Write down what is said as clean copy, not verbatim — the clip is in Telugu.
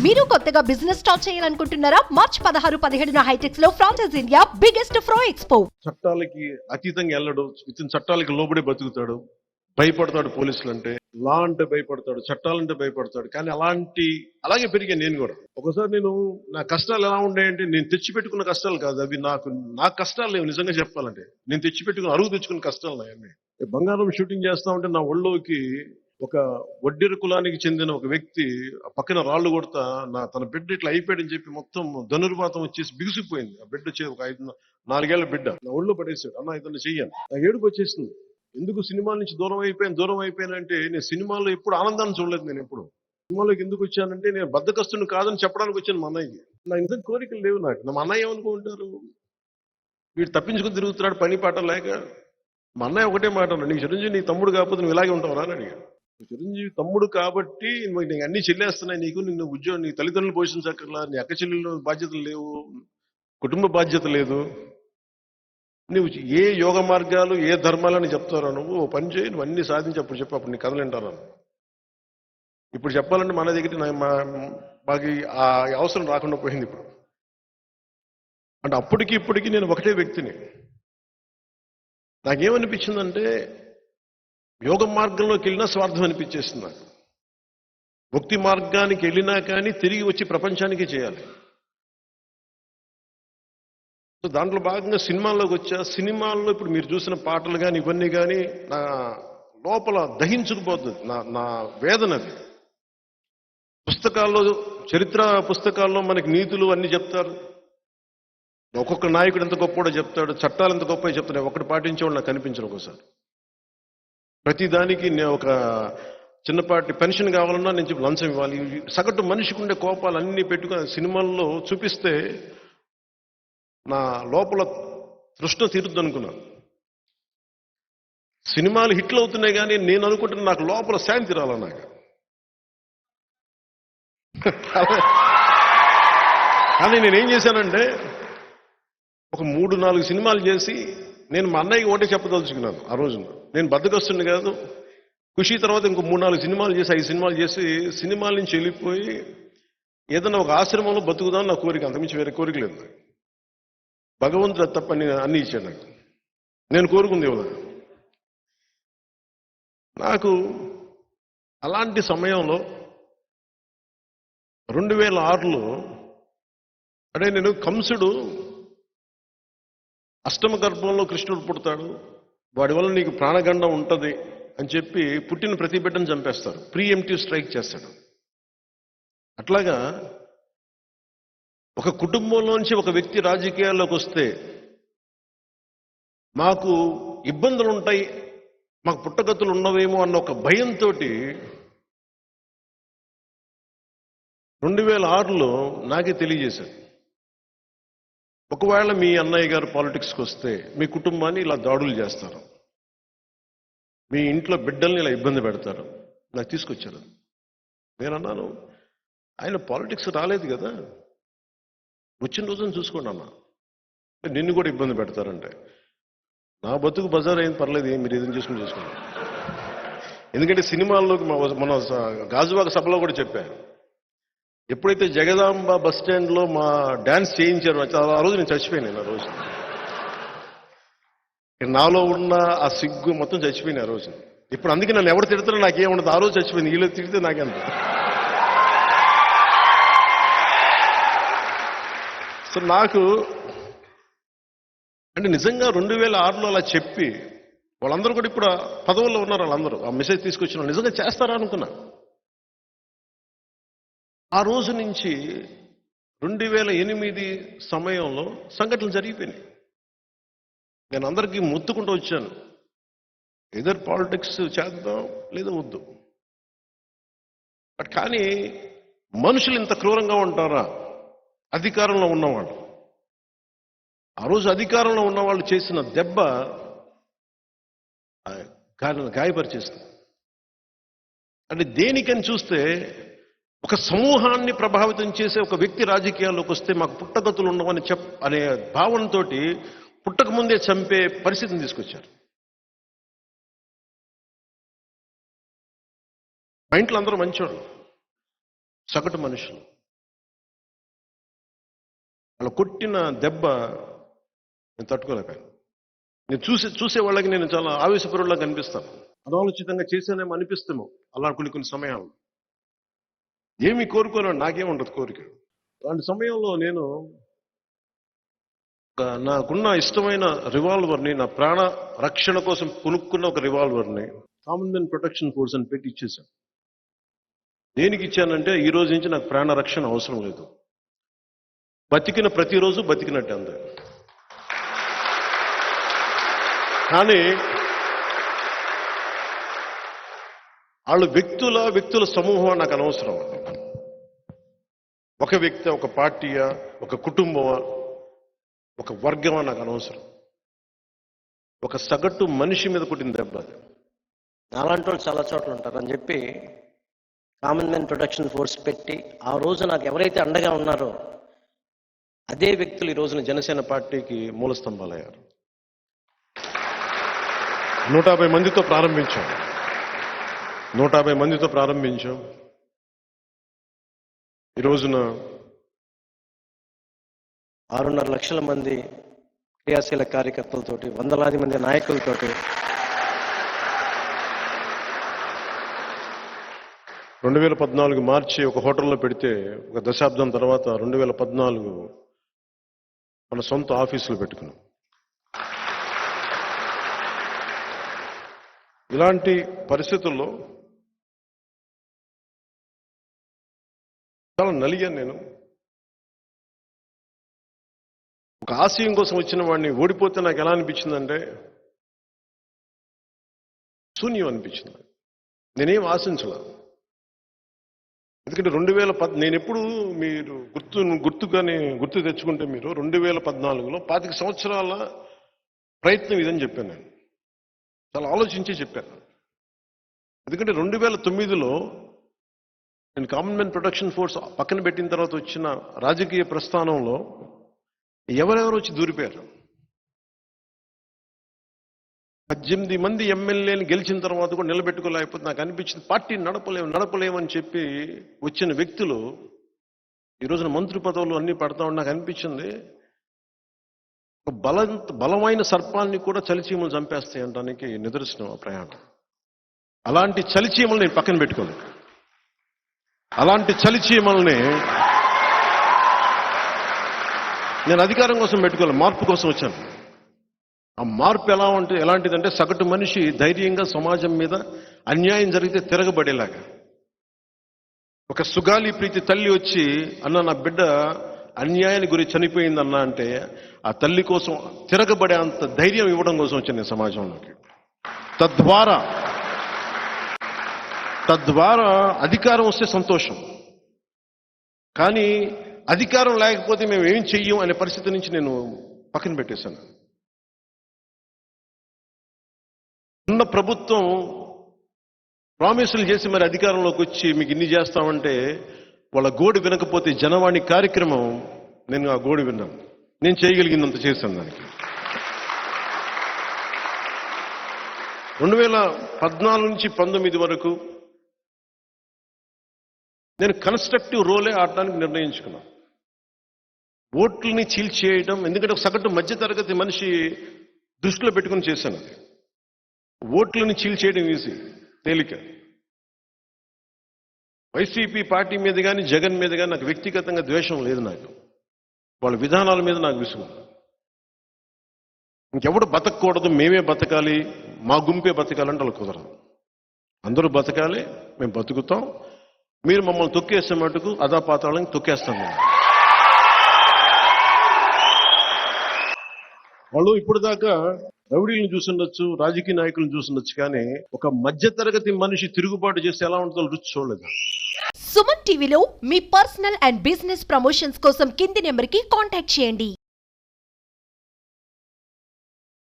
మీరు కొత్తగా బిజినెస్ స్టార్ట్ చేయాలనుకుంటున్నారా? మార్చ్ 16-17 హైటెక్స్ లో ఫ్రాన్సెస్ ఇండియా బిగ్గెస్ట్ ఫ్రో ఎక్స్పో. చట్టాలకి అతీతంగా వెళ్ళడు, ఇతను చట్టాలకి లోబడి బతుకుతాడు, భయపడతాడు. పోలీసులు అంటే, లా అంటే భయపడతాడు, చట్టాలంటే భయపడతాడు. కానీ అలాగే పెరిగాను నేను కూడా. ఒకసారి నా కష్టాలు ఎలా ఉండేయంటే, నేను తెచ్చిపెట్టుకున్న కష్టాలు కాదు అవి. నా కష్టాలు లేవు. నిజంగా చెప్పాలంటే నేను తెచ్చిపెట్టుకున్న అరువు తెచ్చుకున్న కష్టాలు నాయన్ని. బంగారం షూటింగ్ చేస్తా ఉంటే నా ఒళ్ళోకి ఒక వడ్డీర కులానికి చెందిన ఒక వ్యక్తి పక్కన రాళ్లు కొడతా తన బిడ్డ ఇట్లా అయిపోయాడని చెప్పి మొత్తం ధనుర్వాతం వచ్చేసి బిగుసిపోయింది. ఆ బిడ్డ వచ్చేది ఒక 4 ఏళ్ల బిడ్డ నా ఒళ్ళో పడేసాడు. అన్న ఇతన్ని చెయ్యాను. నాకు ఏడుపు వచ్చేసింది. ఎందుకు సినిమాల నుంచి దూరం అయిపోయానంటే, నేను సినిమాలో ఎప్పుడు ఆనందాన్ని చూడలేదు. నేను ఎప్పుడు సినిమాలోకి ఎందుకు వచ్చానంటే, నేను బద్దకస్తుని కాదని చెప్పడానికి వచ్చాను మా అన్నయ్యకి. నా ఇంత కోరికలు లేవు నాకు. మా అన్నయ్య ఏమనుకుంటారు, వీడు తప్పించుకుని తిరుగుతున్నాడు పని పాట లేక. మా అన్నయ్య ఒకటే మాట అన్నాడు, నీకు చిరంజీవి నీ తమ్ముడు కాకపోతే నువ్వు ఇలాగే ఉంటావు అని అడిగాడు. చిరంజీవి తమ్ముడు కాబట్టి నీకు అన్ని చెల్లేస్తున్నాయి, నిన్ను ఉద్యోగం, నీ తల్లిదండ్రులు పోషించక్కర్లా, నీ అక్క చెల్లెళ్ళు బాధ్యతలు లేవు, కుటుంబ బాధ్యత లేదు, నువ్వు ఏ యోగ మార్గాలు ఏ ధర్మాలని చెప్తారో నువ్వు పని చేయి, నువ్వు అన్ని సాధించి అప్పుడు చెప్పు, అప్పుడు నీ కథలు వింటాను. ఇప్పుడు చెప్పాలంటే మన దగ్గర మాకు ఆ అవసరం రాకుండా పోయింది ఇప్పుడు. అంటే అప్పటికి ఇప్పటికీ నేను ఒకటే వ్యక్తిని. నాకేమనిపించిందంటే, యోగ మార్గంలోకి వెళ్ళినా స్వార్థం అనిపించేస్తుంది నాకు. భక్తి మార్గానికి వెళ్ళినా కానీ తిరిగి వచ్చి ప్రపంచానికి చేయాలి. సో దాంట్లో భాగంగా సినిమాల్లోకి వచ్చా. సినిమాల్లో ఇప్పుడు మీరు చూసిన పాటలు కానీ ఇవన్నీ కానీ నా లోపల దహించుకుపోతుంది. నా వేదన అది. పుస్తకాల్లో, చరిత్ర పుస్తకాల్లో మనకి నీతులు అన్ని చెప్తారు, ఒక్కొక్క నాయకుడు ఎంత గొప్ప చెప్తాడు, చట్టాలు ఎంత గొప్ప చెప్తాడు. ఒకటి పాటించేవాడు నాకు కనిపించను. ఒకసారి ప్రతిదానికి నేను ఒక చిన్నపాటి పెన్షన్ కావాలన్నా నేను చెప్పి లంచం ఇవ్వాలి. సగటు మనిషికి ఉండే కోపాలు అన్నీ పెట్టుకుని సినిమాల్లో చూపిస్తే నా లోపల తృష్ణ తీరుద్దు అనుకున్నాను. సినిమాలు హిట్లు అవుతున్నాయి కానీ నేను అనుకుంటున్నా నాకు లోపల శాంతి రాల. నాకు కానీ నేనేం చేశానంటే, ఒక 3-4 సినిమాలు చేసి నేను మా అన్నయ్యకి ఒకటే చెప్పదలుచుకున్నాను. ఆ రోజున నేను బద్దకొస్తుంది కాదు, ఖుషి తర్వాత ఇంకో 3-4 సినిమాలు చేసి 5 సినిమాలు చేసి సినిమాల నుంచి వెళ్ళిపోయి ఏదైనా ఒక ఆశ్రమంలో బతుకుదాం నా కోరిక. అంతకుమించి వేరే కోరిక లేదు. భగవంతుడు తప్ప అన్ని ఇచ్చాడు నాకు. నేను కోరుకుంది ఇవ్వలేదు. నాకు అలాంటి సమయంలో 2006లో అంటే నేను కంసుడు అష్టమ గర్భంలో కృష్ణుడు పుడతాడు, వాడి వల్ల నీకు ప్రాణగండం ఉంటుంది అని చెప్పి పుట్టిన ప్రతి బిడ్డను చంపేస్తారు, ప్రీఎంప్టివ్ స్ట్రైక్ చేస్తాడు. అట్లాగా ఒక కుటుంబంలోంచి ఒక వ్యక్తి రాజకీయాల్లోకి వస్తే మాకు ఇబ్బందులు ఉంటాయి, మాకు పుట్టగతులు ఉన్నవేమో అన్న ఒక భయంతో 2006లో నాకే తెలియజేశారు, ఒకవేళ మీ అన్నయ్య గారు పాలిటిక్స్కి వస్తే మీ కుటుంబాన్ని ఇలా దాడులు చేస్తారు, మీ ఇంట్లో బిడ్డల్ని ఇలా ఇబ్బంది పెడతారు. నాకు తీసుకొచ్చారు. నేను అన్నాను, ఆయన పాలిటిక్స్ రాలేదు కదా, వచ్చిన రోజున చూసుకోండి అన్న, నిన్ను కూడా ఇబ్బంది పెడతారంటే నా బతుకు బజార్ అయింది, పర్లేదు, మీరు ఏదైనా చేసుకుని చేసుకోండి. ఎందుకంటే సినిమాల్లోకి మన గాజువాక సభలో కూడా చెప్పాను, ఎప్పుడైతే జగదాంబ బస్ స్టాండ్లో మా డ్యాన్స్ చేయించారు ఆ రోజు నేను చచ్చిపోయాను. ఆ రోజు నాలో ఉన్న ఆ సిగ్గు మొత్తం చచ్చిపోయింది ఆ రోజు. ఇప్పుడు అందుకే నన్ను ఎవరు తిడతారో నాకేముండదు. ఆ రోజు చచ్చిపోయింది, వీళ్ళు తిడితే నాకెంత. సో నాకు అంటే నిజంగా 2006లో అలా చెప్పి వాళ్ళందరూ కూడా ఇప్పుడు పదవుల్లో ఉన్నారు. వాళ్ళందరూ ఆ మెసేజ్ తీసుకొచ్చిన నిజంగా చేస్తారా అనుకున్నా. ఆ రోజు నుంచి 2008 సమయంలో సంఘటనలు జరిగిపోయినాయి. నేను అందరికీ మొత్తుకుంటూ వచ్చాను, ఎదర్ పాలిటిక్స్ చేద్దాం లేదా వద్దు. బట్ కానీ మనుషులు ఇంత క్రూరంగా ఉంటారా? అధికారంలో ఉన్నవాళ్ళు, ఆ రోజు అధికారంలో ఉన్నవాళ్ళు చేసిన దెబ్బ గాయపరిచేస్తుంది. అంటే దేనికని చూస్తే ఒక సమూహాన్ని ప్రభావితం చేసే ఒక వ్యక్తి రాజకీయాల్లోకి వస్తే మాకు పుట్టగతులు ఉండవని అనే భావనతో పుట్టక ముందే చంపే పరిస్థితిని తీసుకొచ్చారు. మా ఇంట్లో అందరూ మంచోళ్ళు, సగటు మనుషులు. వాళ్ళు కొట్టిన దెబ్బ నేను తట్టుకోలేకపోయాను. నేను చూసే వాళ్ళకి నేను చాలా ఆవేశపరులా కనిపిస్తాను. అనాలోచితంగా చేశానేమో అనిపిస్తాము అలా కొన్ని సమయాలు. ఏమి కోరుకోను, నాకేం ఉండదు కోరిక. అలాంటి సమయంలో నేను నాకున్న ఇష్టమైన రివాల్వర్ని, నా ప్రాణ రక్షణ కోసం కొనుక్కున్న ఒక రివాల్వర్ని కామన్వెల్త్ ప్రొటెక్షన్ ఫోర్స్ అని పెట్టి ఇచ్చేశాను. దేనికి ఇచ్చానంటే ఈ రోజు నుంచి నాకు ప్రాణ రక్షణ అవసరం లేదు, బతికిన ప్రతిరోజు బతికినట్టే అంతే. కానీ వాళ్ళు వ్యక్తుల సమూహం నాకు అనవసరం. ఒక వ్యక్తి, ఒక పార్టీయా, ఒక కుటుంబమా, ఒక వర్గమా నాకు అనవసరం. ఒక సగటు మనిషి మీద కొట్టిన దెబ్బ అది. అలాంటి వాళ్ళు చాలా చోట్ల ఉంటారు అని చెప్పి కామన్వెల్త్ ప్రొటెక్షన్ ఫోర్స్ పెట్టి ఆ రోజు నాకు ఎవరైతే అండగా ఉన్నారో అదే వ్యక్తులు ఈ రోజున జనసేన పార్టీకి మూల స్తంభాలయ్యారు. 150 మందితో ప్రారంభించాం. 150 మందితో ప్రారంభించాం. ఈ రోజున 6.5 లక్షల మంది క్రియాశీల కార్యకర్తలతోటి, వందలాది మంది నాయకులతోటి 2014 మార్చి ఒక హోటల్లో పెడితే ఒక దశాబ్దం తర్వాత 2014 మన సొంత ఆఫీసులు పెట్టుకున్నాం. ఇలాంటి పరిస్థితుల్లో చాలా నలిగాను నేను. ఒక ఆశయం కోసం వచ్చిన వాడిని ఓడిపోతే నాకు ఎలా అనిపించిందంటే శూన్యం అనిపించింది. నేనేం ఆశించలా. ఎందుకంటే 2010 నేను ఎప్పుడు మీరు గుర్తు తెచ్చుకుంటే మీరు 2014లో 25 సంవత్సరాల ప్రయత్నం ఇదని చెప్పాను. నేను చాలా ఆలోచించి చెప్పాను. ఎందుకంటే 2009లో నేను కామన్వెల్త్ ప్రొటెక్షన్ ఫోర్స్ పక్కన పెట్టిన తర్వాత వచ్చిన రాజకీయ ప్రస్థానంలో ఎవరెవరు వచ్చి దూరిపోయారు. 18 మంది ఎమ్మెల్యేని గెలిచిన తర్వాత కూడా నిలబెట్టుకోలేకపోతే నాకు అనిపించింది పార్టీని నడపలేమని చెప్పి వచ్చిన వ్యక్తులు ఈ రోజున మంత్రి పదవులు అన్ని పడతా ఉండి నాకు అనిపించింది ఒక బలమైన సర్పాన్ని కూడా చలిచీమలు చంపేస్తాయి అనడానికి నిదర్శనం ఆ ప్రయాణం. అలాంటి చలిచీమలు నేను పక్కన పెట్టుకోలేదు. అలాంటి చలిచీమల్ని నేను అధికారం కోసం పెట్టుకోలేదు, మార్పు కోసం వచ్చాను. ఆ మార్పు ఎలాంటిదంటే సగటు మనిషి ధైర్యంగా సమాజం మీద అన్యాయం జరిగితే తిరగబడేలాగా. ఒక సుగాలి ప్రీతి తల్లి వచ్చి అన్న నా బిడ్డ అన్యాయానికి గురి చనిపోయిందన్నా అంటే ఆ తల్లి కోసం తిరగబడే అంత ధైర్యం ఇవ్వడం కోసం వచ్చాను నేను సమాజంలోకి. తద్వారా అధికారం వస్తే సంతోషం, కానీ అధికారం లేకపోతే మేము ఏం చెయ్యం అనే పరిస్థితి నుంచి నేను పక్కన పెట్టేశాను. ఉన్న ప్రభుత్వం ప్రామిసులు చేసి మరి అధికారంలోకి వచ్చి మీకు ఇన్ని చేస్తామంటే వాళ్ళ గోడు వినకపోతే జనవాణి కార్యక్రమం నేను ఆ గోడు విన్నాను. నేను చేయగలిగినంత చేశాను దానికి. 2014 నుంచి 19 వరకు నేను కన్స్ట్రక్టివ్ రోలే ఆడటానికి నిర్ణయించుకున్నాను. ఓట్లని చీల్చేయడం, ఎందుకంటే ఒక సగటు మధ్యతరగతి మనిషి దృష్టిలో పెట్టుకుని చేశాను. అది ఓట్లని చీల్చేయడం ఈజీ, తేలిక. వైసీపీ పార్టీ మీద కానీ జగన్ మీద కానీ నాకు వ్యక్తిగతంగా ద్వేషం లేదు. నాకు వాళ్ళ విధానాల మీద నాకు విసుగు. ఇంకెవడు బతకూడదు, మేమే బతకాలి, మా గుంపే బతకాలంటే వాళ్ళు కుదరదు. అందరూ బతకాలి, మేము బతుకుతాం. మీరు మమ్మల్ని తొక్కేసే మటుకు అదాపాతాలని తొక్కేస్తాం. వాళ్ళు ఇప్పుడు దాకా రౌడీలను చూసుండొచ్చు, రాజకీయ నాయకులను చూసుండొచ్చు, కానీ ఒక మధ్యతరగతి మనిషి తిరుగుబాటు చేస్తే ఎలా ఉంటుందో రుచి చూడలేదు. సుమన్ టీవీలో మీ పర్సనల్ అండ్ బిజినెస్ ప్రమోషన్స్ కోసం కింది నెంబర్కి కాంటాక్ట్ చేయండి.